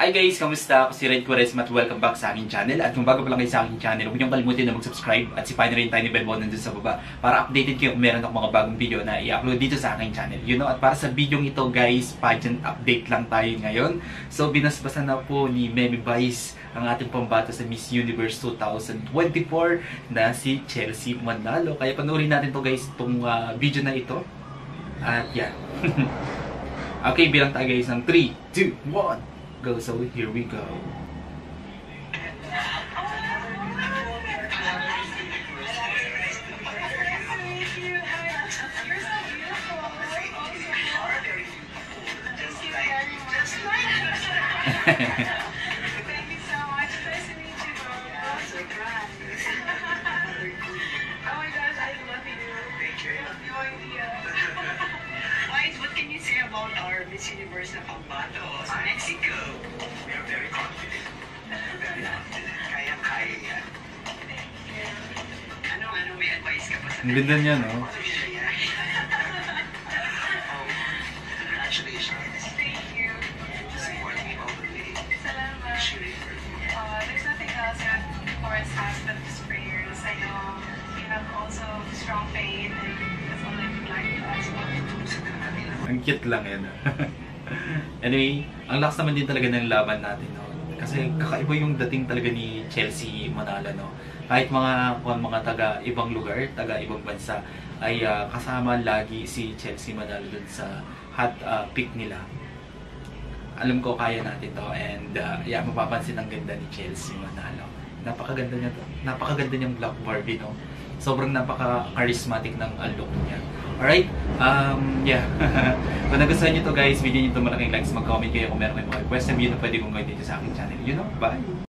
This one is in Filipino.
Hi guys! Kamusta? Ako si Red Quaresma at welcome back sa aking channel. At kung bago pa lang kayo sa aking channel, huwag niyong kalimutan na mag-subscribe at sipain na rin tiny bell button dun sa baba para updated kayo kung meron akong mga bagong video na i-upload dito sa aking channel. At para sa video ito guys, pageant update lang tayo ngayon. So binasbasan na po ni Meme Vice ang ating pambato sa Miss Universe 2024 na si Chelsea Manalo. Kaya panoorin natin to guys, itong video na ito. At yan. Okay, bilang tayo guys ng 3, 2, 1. Go. So here we go. What can you say about our Miss Universe na pambato sa Mexico? We are very confident. Very confident. Kaya-kaya yan. Ano, may advice ka pa sa Ang ganda niya, no? Congratulations. Thank you. Support me all the way. Salamat. Cheering for me. There's nothing else that Forrest has but his prayers. I know you have also strong faith, and that's all I would like to ask for. Ang cute lang yan. Anyway, ang lakas naman din talaga ng laban natin, no? Kasi kakaiba yung dating talaga ni Chelsea Manalo, no? Kahit mga taga-ibang lugar, taga-ibang bansa, ay kasama lagi si Chelsea Manalo dun sa hot pick nila. Alam ko kaya natin to, and mapapansin ang ganda ni Chelsea Manalo. Napakaganda niya to. Napakaganda niyang Black Barbie, no? Sobrang napaka-charismatic ng look niya. Alright? Kung nagustuhan nyo to guys, video nyo to malaking likes, mag-comment kayo kung meron kayong mga request na video na pwede kong gawin dito sa aking channel. Bye!